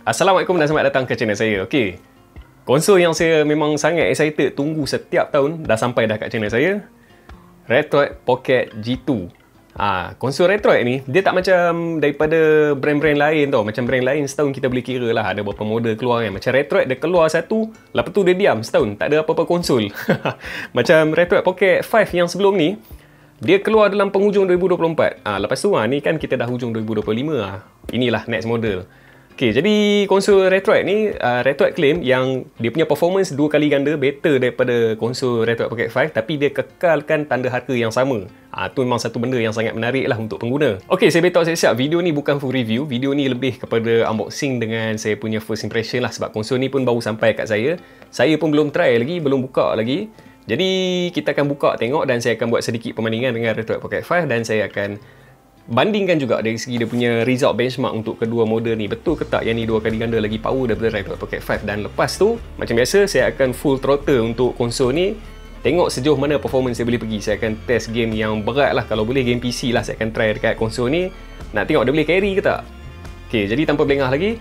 Assalamualaikum dan selamat datang ke channel saya. Okey, konsol yang saya memang sangat excited tunggu setiap tahun dah sampai dah kat channel saya. Retroid Pocket G2. Konsol Retroid ni dia tak macam daripada brand-brand lain tau. Macam brand lain setahun kita boleh kira lah ada berapa model keluar kan. Macam Retroid dia keluar satu, lepas tu dia diam setahun, tak ada apa-apa konsol. Macam Retroid Pocket 5 yang sebelum ni, dia keluar dalam penghujung 2024. Lepas tu ni kan kita dah hujung 2025. Inilah next model. Okay, jadi konsol Retroid ni, Retroid claim yang dia punya performance 2 kali ganda better daripada konsol Retroid Pocket 5, tapi dia kekalkan tanda harga yang sama. Tu memang satu benda yang sangat menarik lah untuk pengguna. Okay, saya beritahu siap-siap, video ni bukan full review. Video ni lebih kepada unboxing dengan saya punya first impression lah, sebab konsol ni pun baru sampai kat saya. Saya pun belum try lagi, belum buka lagi. Jadi kita akan buka tengok dan saya akan buat sedikit perbandingan dengan Retroid Pocket 5 dan saya akan bandingkan juga dari segi dia punya result benchmark untuk kedua model ni. Betul ke tak yang ni 2 kali ganda lagi power daripada Retroid Pocket 5. Dan lepas tu, macam biasa, saya akan full throttle untuk konsol ni. Tengok sejauh mana performance saya boleh pergi. Saya akan test game yang berat lah. Kalau boleh game PC lah saya akan try dekat konsol ni. Nak tengok dia boleh carry ke tak. Okay, jadi tanpa belengah lagi,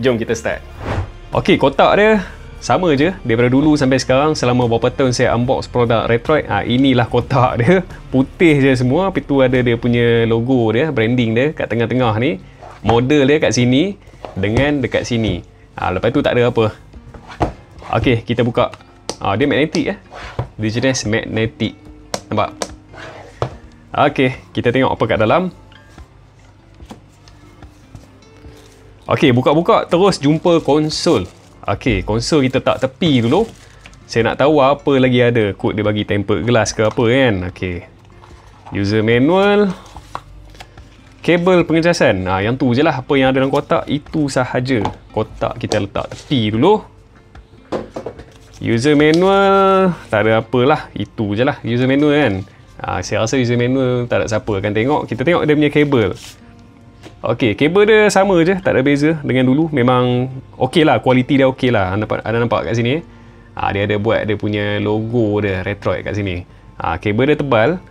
jom kita start. Okay, kotak dia sama je daripada dulu sampai sekarang. Selama beberapa tahun saya unbox produk Retroid, inilah kotak dia. Putih je semua, tapi tu ada dia punya logo dia, branding dia kat tengah-tengah ni. Model dia kat sini dengan dekat sini. Lepas tu tak ada apa. Okey, kita buka. Dia magnetic . Dia jenis magnetic. Nampak? Okey, kita tengok apa kat dalam. Okey, buka-buka terus jumpa konsol. Okey, konsol kita tak tepi dulu. Saya nak tahu apa lagi ada. Kod dia bagi tempered glass ke apa kan. Okey. User manual. Kabel pengecasan. Yang tu je lah. Apa yang ada dalam kotak, itu sahaja. Kotak kita letak tepi dulu. User manual. Tak ada apalah. Itu je lah user manual kan. Saya rasa user manual tak ada siapa akan tengok. Kita tengok dia punya kabel. Okey, kabel dia sama je, tak ada beza dengan dulu. Memang okey lah, kualiti dia okey lah. Anda nampak kat sini. Dia ada buat dia punya logo dia, Retroid kat sini. Kabel dia tebal.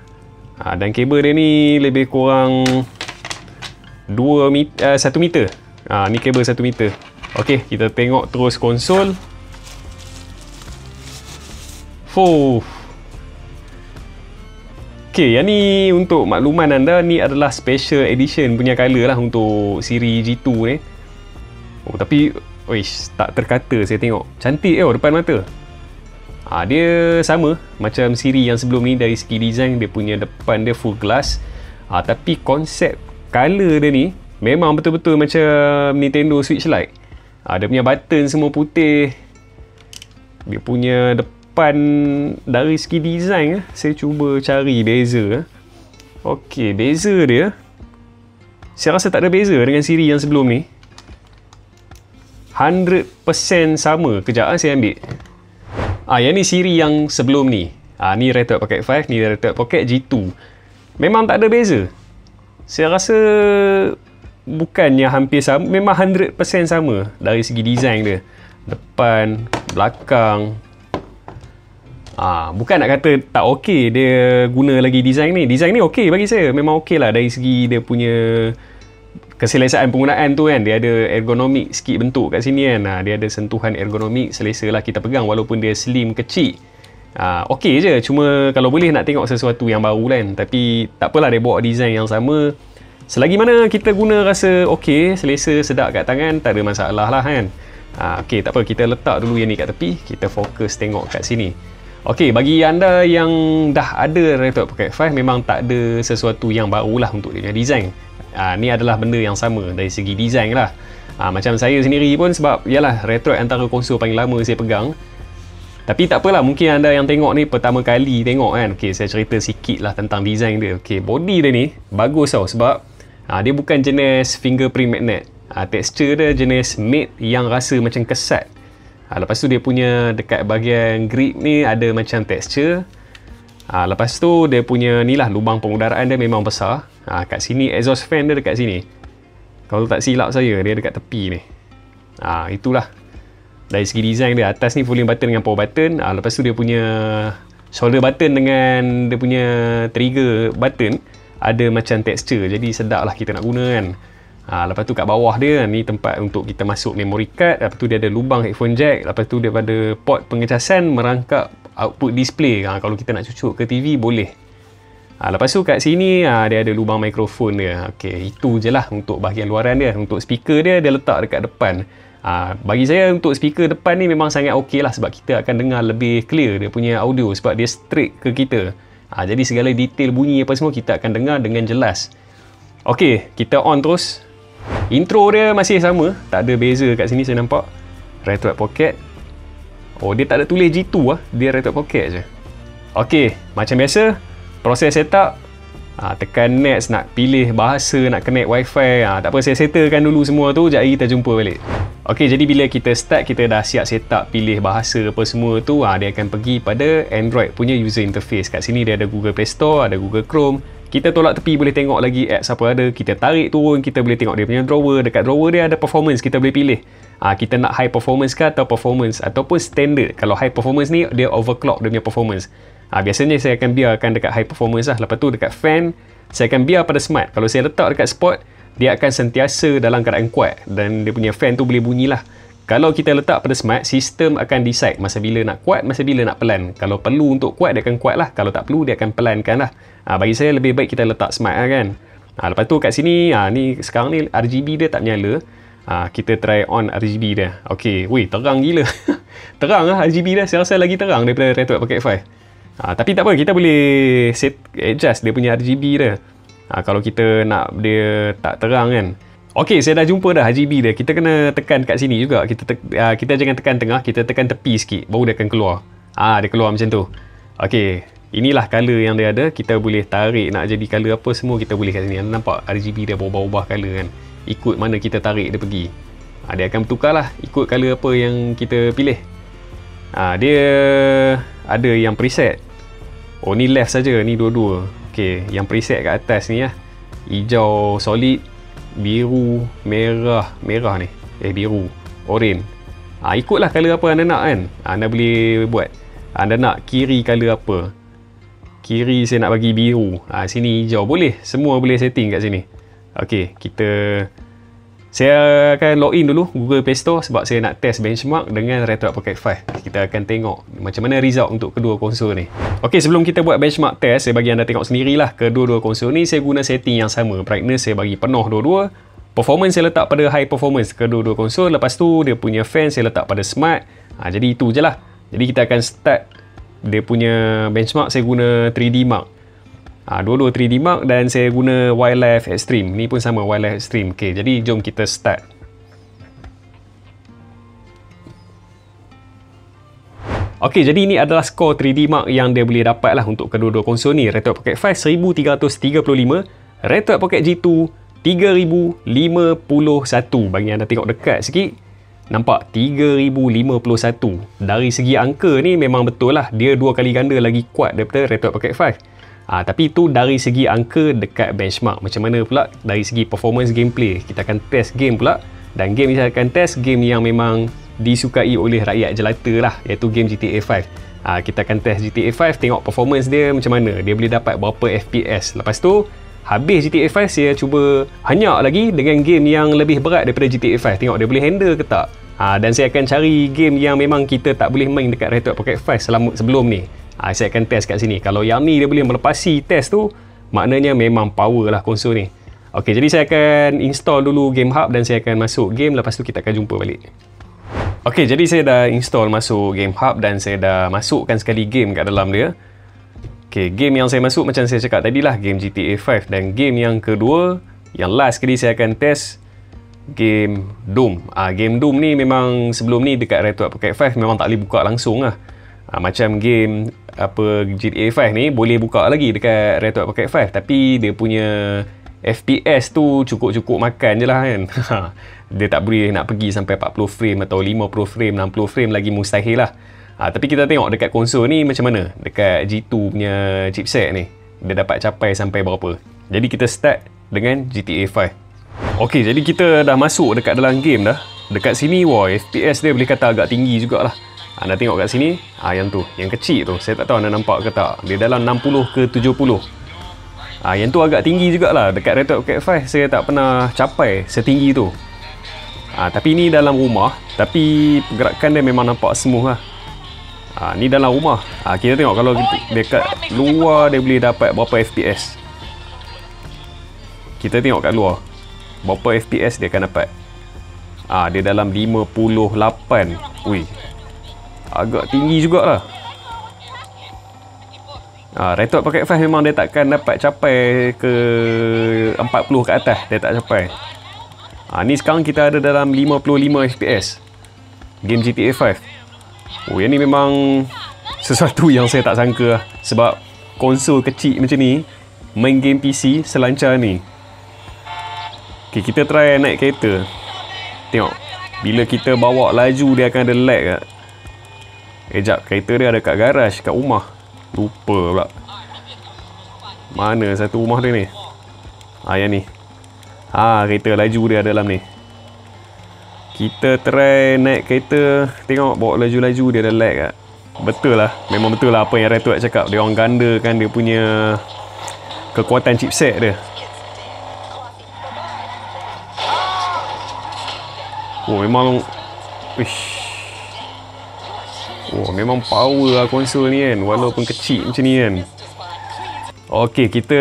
Dan kabel dia ni lebih kurang 1 meter. Ni kabel 1 meter. Okey, kita tengok terus konsol. Okay, yang ni untuk makluman anda, ni adalah special edition punya colour lah untuk siri G2 ni. Tapi tak terkata saya tengok. Cantik depan mata. Dia sama macam siri yang sebelum ni dari segi design. Dia punya depan dia full glass. Tapi konsep colour dia ni memang betul-betul macam Nintendo Switch Lite. Dia punya button semua putih. Dia punya depan dari segi design, saya cuba cari beza. Okey, beza dia, saya rasa tak ada beza dengan siri yang sebelum ni. 100% sama. Kejap saya ambil. Yang ni siri yang sebelum ni. Ni Retroid Pocket 5, ni Retroid Pocket G2. Memang tak ada beza. Saya rasa bukannya hampir sama, memang 100% sama dari segi design dia. Depan, belakang. Bukan nak kata tak okey dia guna lagi design ni. Design ni okey bagi saya. Memang okey lah dari segi dia punya keselesaan penggunaan tu kan. Dia ada ergonomik sikit bentuk kat sini kan. Dia ada sentuhan ergonomik, selesa lah kita pegang walaupun dia slim, kecil. Okey je. Cuma kalau boleh nak tengok sesuatu yang baru kan. Tapi tak apalah, dia bawa design yang sama. Selagi mana kita guna rasa okey, selesa, sedap kat tangan, tak ada masalah lah kan. Okey, tak apa, kita letak dulu yang ni kat tepi. Kita fokus tengok kat sini. Okey, bagi anda yang dah ada Retroid Pocket 5, memang tak ada sesuatu yang baru lah untuk dia punya design. Ni adalah benda yang sama dari segi design lah. Macam saya sendiri pun, sebab yalah Retroid antara konsol paling lama saya pegang. Tapi tak apalah, mungkin anda yang tengok ni pertama kali tengok kan. Okey, saya cerita sikit lah tentang design dia. Okey, body dia ni bagus tau, sebab dia bukan jenis fingerprint magnet. Tekstur dia jenis matte yang rasa macam kesat. Lepas tu dia punya dekat bahagian grip ni ada macam tekstur. Lepas tu dia punya ni lah, lubang pengudaraan dia memang besar. Kat sini exhaust fan dia dekat sini. Kalau tak silap saya, dia dekat tepi ni. Itulah. Dari segi design dia, atas ni volume button dengan power button. Lepas tu dia punya shoulder button dengan dia punya trigger button ada macam tekstur. Jadi sedap lah kita nak guna kan. Lepas tu kat bawah dia ni tempat untuk kita masuk memory card. Lepas tu dia ada lubang headphone jack. Lepas tu dia ada port pengecasan merangkap output display. Kalau kita nak cucuk ke TV boleh. Lepas tu kat sini dia ada lubang mikrofon dia. Okey, itu je lah untuk bahagian luaran dia. Untuk speaker dia letak dekat depan. Bagi saya untuk speaker depan ni memang sangat okey lah, sebab kita akan dengar lebih clear dia punya audio sebab dia straight ke kita. Jadi segala detail bunyi apa semua kita akan dengar dengan jelas. Okey, kita on terus. Intro dia masih sama, tak ada beza kat sini saya nampak. Retroid Pocket. Oh, dia tak ada tulis G2 lah, dia Retroid Pocket je. Okey, macam biasa, proses setup. Tekan next, nak pilih bahasa, nak connect wifi. Tak apa, saya settlekan dulu semua tu, sekejap lagi kita jumpa balik. Okey, jadi bila kita start, kita dah siap setup, pilih bahasa apa semua tu, dia akan pergi pada Android punya user interface. Kat sini dia ada Google Play Store, ada Google Chrome. Kita tolak tepi boleh tengok lagi apps apa ada. Kita tarik turun, kita boleh tengok dia punya drawer. Dekat drawer dia ada performance, kita boleh pilih. Kita nak high performance ke atau performance ataupun standard. Kalau high performance ni dia overclock dia punya performance. Biasanya saya akan biarkan dekat high performance lah. Lepas tu dekat fan saya akan biar pada smart. Kalau saya letak dekat sport, dia akan sentiasa dalam keadaan kuat dan dia punya fan tu boleh bunyi lah. Kalau kita letak pada smart, sistem akan decide masa bila nak kuat, masa bila nak pelan. Kalau perlu untuk kuat, dia akan kuat lah. Kalau tak perlu, dia akan pelankan lah. Bagi saya lebih baik kita letak smart lah kan. Lepas tu kat sini, ni sekarang ni RGB dia tak menyala. Kita try on RGB dia. Okey, weh, terang gila. Terang lah RGB dia, saya rasa lagi terang daripada Retroid Pocket 5. Tapi tak apa, kita boleh adjust dia punya RGB dia. Kalau kita nak dia tak terang kan. Okey, saya dah jumpa dah RGB dia. Kita kena tekan kat sini juga. Kita jangan tekan tengah, kita tekan tepi sikit, baru dia akan keluar. Dia keluar macam tu. Okey, inilah color yang dia ada. Kita boleh tarik nak jadi color apa semua, kita boleh kat sini. Anda nampak RGB dia berubah-ubah color kan. Ikut mana kita tarik dia pergi. Dia akan bertukar lah ikut color apa yang kita pilih. Dia ada yang preset. Oh, ni left saja, ni dua-dua. Okey, yang preset kat atas ni lah. Hijau solid, biru, merah ni. Biru, oren. Ikutlah color apa anda nak kan. Anda boleh buat. Anda nak kiri color apa. Kiri saya nak bagi biru. Sini hijau. Boleh. Semua boleh setting kat sini. Okey, saya akan login dulu Google Play Store sebab saya nak test benchmark dengan Retroid Pocket 5. Kita akan tengok macam mana result untuk kedua konsol ni. Okey, sebelum kita buat benchmark test, saya bagi anda tengok sendirilah kedua-dua konsol ni saya guna setting yang sama. Brightness saya bagi penuh dua-dua. Performance saya letak pada high performance kedua-dua konsol. Lepas tu dia punya fan saya letak pada smart. Jadi itu je lah. Jadi kita akan start dia punya benchmark. Saya guna 3D Mark. Dua-dua 3D Mark dan saya guna Wildlife Extreme. Ni pun sama, Wildlife Extreme. Okey, jadi jom kita start. Okey, jadi ini adalah skor 3D Mark yang dia boleh dapat lah untuk kedua-dua konsol ni. Retroid Pocket 5 1335, Retroid Pocket G2 3051. Bagi anda tengok dekat sikit, nampak 3051. Dari segi angka ni memang betul lah, dia dua kali ganda lagi kuat daripada Retroid Pocket 5. Tapi itu dari segi angka dekat benchmark. Macam mana pula dari segi performance gameplay. Kita akan test game pula. Dan game ni saya akan test game yang memang disukai oleh rakyat jelata lah, iaitu game GTA 5. Kita akan test GTA 5, tengok performance dia macam mana. Dia boleh dapat berapa FPS. Lepas tu, habis GTA 5, saya cuba hanyak lagi dengan game yang lebih berat daripada GTA 5. Tengok dia boleh handle ke tak. Dan saya akan cari game yang memang kita tak boleh main dekat Retroid Pocket 5 sebelum ni. Saya akan test kat sini. Kalau yang ni dia boleh melepasi test tu, maknanya memang power lah konsol ni. Okey, jadi saya akan install dulu Game Hub dan saya akan masuk game. Lepas tu kita akan jumpa balik. Okey, jadi saya dah install masuk Game Hub dan saya dah masukkan sekali game kat dalam dia. Okey, game yang saya masuk macam saya cakap tadi lah, game GTA 5. Dan game yang kedua, yang last kali saya akan test game Doom. Game Doom ni memang sebelum ni dekat Retroid Pocket 5 memang tak boleh buka langsung lah. Macam game GTA 5 ni boleh buka lagi dekat Retroid Pocket 5, tapi dia punya FPS tu cukup-cukup makan je lah kan. Dia tak boleh nak pergi sampai 40 frame atau 50 frame, 60 frame lagi mustahil lah. Tapi kita tengok dekat konsol ni macam mana. Dekat G2 punya chipset ni, dia dapat capai sampai berapa. Jadi kita start dengan GTA 5. Ok, jadi kita dah masuk dekat dalam game dah. Dekat sini, wah, FPS dia boleh kata agak tinggi jugalah. Anda tengok kat sini, yang tu, yang kecil tu, saya tak tahu anda nampak ke tak. Dia dalam 60 ke 70. Yang tu agak tinggi jugalah. Dekat Red Dot Pocket 5 saya tak pernah capai setinggi tu. Tapi ni dalam rumah, tapi pergerakan dia memang nampak smooth lah. Ni dalam rumah. Kita tengok kalau dekat luar dia boleh dapat berapa FPS. Kita tengok kat luar berapa FPS dia akan dapat. Dia dalam 58. Ui, agak tinggi jugalah. Red Dot Pocket 5 memang dia takkan dapat capai ke 40 ke atas. Dia tak capai. Ni sekarang kita ada dalam 55 FPS game GTA 5. Yang ni memang sesuatu yang saya tak sangka lah. Sebab konsol kecil macam ni main game PC selancar ni. Kita try naik kereta. Tengok, bila kita bawa laju dia akan ada lag kat. Jap, kereta dia ada kat garaj, kat rumah. Lupa pula. Mana satu rumah dia ni? Yang ni. Kereta laju dia dalam ni. Kita try naik kereta. Tengok bawa laju-laju dia ada lag kat. Betul lah. Memang betul lah apa yang Red Dot cakap. Dia orang gandakan dia punya kekuatan chipset dia. Memang memang power lah konsol ni kan, walaupun kecil macam ni kan. Okey, kita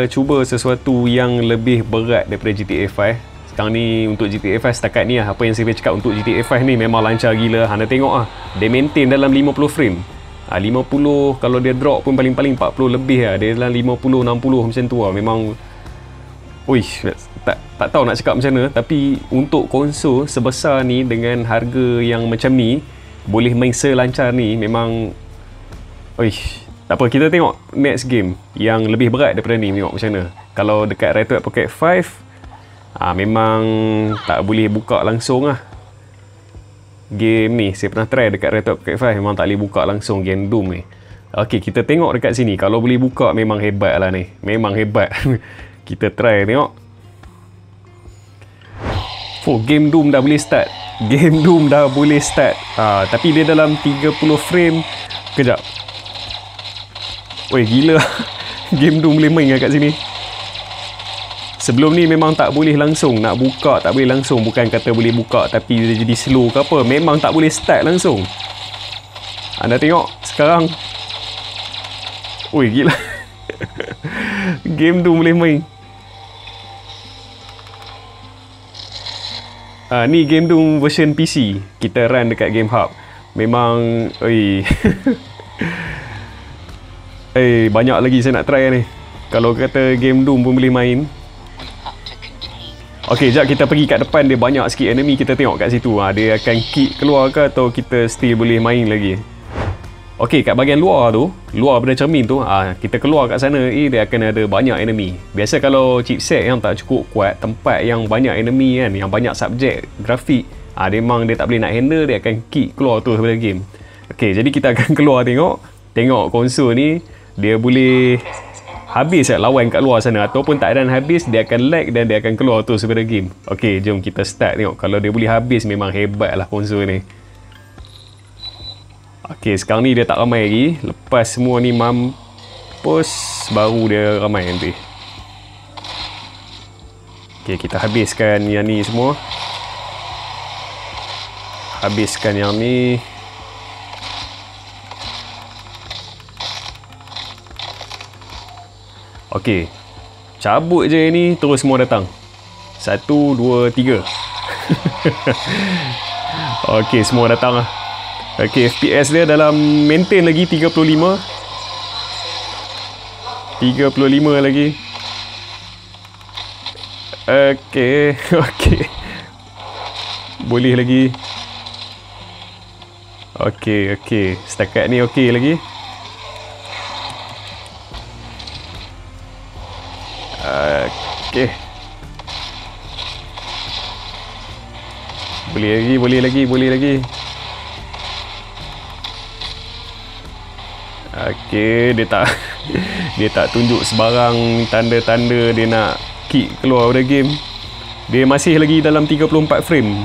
cuba sesuatu yang lebih berat daripada GTA 5. Sekarang ni untuk GTA 5 setakat ni lah. Apa yang saya boleh cakap untuk GTA 5 ni memang lancar gila. Anda tengok lah, dia maintain dalam 50 frame. 50, kalau dia drop pun paling-paling 40 lebih lah. Dia dalam 50, 60 macam tu lah. Memang tak tahu nak cakap macam mana. Tapi untuk konsol sebesar ni dengan harga yang macam ni, boleh main selancar ni, memang tak apa. Kita tengok next game yang lebih berat daripada ni. Tengok macam mana. Kalau dekat Red Dot Pocket 5 memang tak boleh buka langsung lah. Game ni saya pernah try dekat Red Dot Pocket 5, memang tak boleh buka langsung game Doom ni. Okey, kita tengok dekat sini. Kalau boleh buka memang hebat lah ni. Memang hebat. Kita try tengok. Game Doom dah boleh start. Game Doom dah boleh start. Tapi dia dalam 30 frame. Kejap. Gila. Game Doom boleh main kat sini. Sebelum ni memang tak boleh langsung. Nak buka tak boleh langsung. Bukan kata boleh buka tapi dia jadi slow ke apa. Memang tak boleh start langsung. Anda tengok sekarang. Gila. Game Doom boleh main. Ni Game Doom version PC. Kita run dekat Game Hub. Memang banyak lagi saya nak try ni. Kalau kata Game Doom pun boleh main. Okey, jap kita pergi kat depan. Dia banyak sikit enemy. Kita tengok kat situ. Dia akan kick keluar ke atau kita still boleh main lagi. Okey, kat bahagian luar tu, luar pada cermin tu, kita keluar kat sana, dia akan ada banyak enemy. Biasa kalau chipset yang tak cukup kuat, tempat yang banyak enemy kan, yang banyak subjek grafik, dia memang dia tak boleh nak handle, dia akan kick keluar tu daripada game. Okey, jadi kita akan keluar tengok konsol ni, dia boleh habis lawan kat luar sana, ataupun tak ada habis, dia akan lag dan dia akan keluar tu daripada game. Okey, jom kita start tengok. Kalau dia boleh habis, memang hebat lah konsol ni. Okey, sekarang ni dia tak ramai lagi. Lepas semua ni mampus, baru dia ramai nanti. Okey, kita habiskan yang ni semua. Habiskan yang ni. Okey, cabut je ni, terus semua datang. 1, 2, 3. Okey, semua datang lah. Okey, FPS dia dalam maintain lagi 35 lagi. Okey. Okey. Boleh lagi. Okey. Setakat ni okey lagi. Okey. Boleh lagi. Okey, dia tak tunjuk sebarang tanda-tanda dia nak kick keluar dari game. Dia masih lagi dalam 34 frame.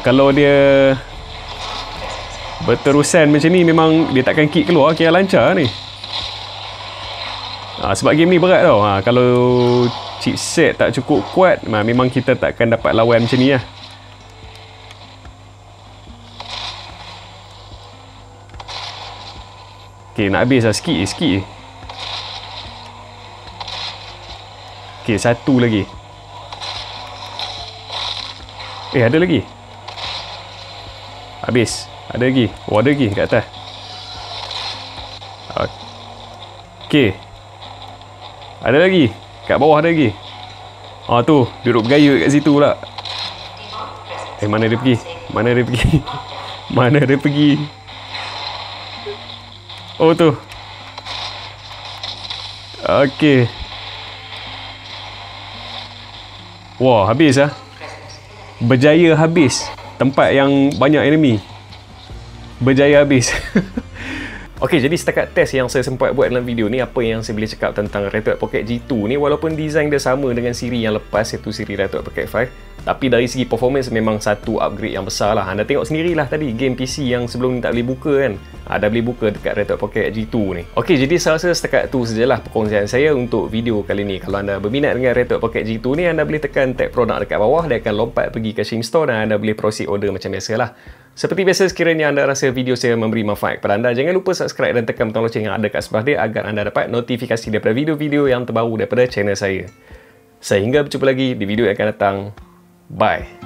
Kalau dia berterusan macam ni, memang dia takkan kick keluar. Kira lancar ni. Sebab game ni berat tau. Kalau chipset tak cukup kuat, memang kita takkan dapat lawan macam ni lah. Okay, nak habis lah. Sikit je. Okay, satu lagi. Ada lagi. Habis. Ada lagi. Ada lagi kat atas. Okay. Ada lagi. Kat bawah ada lagi. Tu. Duduk bergaya kat situ pula. Mana dia pergi? Mana dia pergi? Oh, tu. Okay. Wah, habis lah. Berjaya habis. Tempat yang banyak enemy. Berjaya habis. Okey, jadi setakat test yang saya sempat buat dalam video ni, apa yang saya boleh cakap tentang Retroid Pocket G2 ni, walaupun design dia sama dengan siri yang lepas, iaitu siri Retroid Pocket 5, tapi dari segi performance memang satu upgrade yang besar lah. Anda tengok sendirilah tadi game PC yang sebelum ni tak boleh buka kan. Dah boleh buka dekat Retroid Pocket G2 ni. Okey, jadi saya rasa setakat tu sajalah perkongsian saya untuk video kali ni. Kalau anda berminat dengan Retroid Pocket G2 ni, anda boleh tekan tag produk dekat bawah, dia akan lompat pergi ke Shein Store dan anda boleh proceed order macam biasalah. Seperti biasa, sekiranya anda rasa video saya memberi manfaat kepada anda, jangan lupa subscribe dan tekan butang loceng yang ada kat sebelah dia agar anda dapat notifikasi daripada video-video yang terbaru daripada channel saya. Sehingga berjumpa lagi di video yang akan datang. Bye.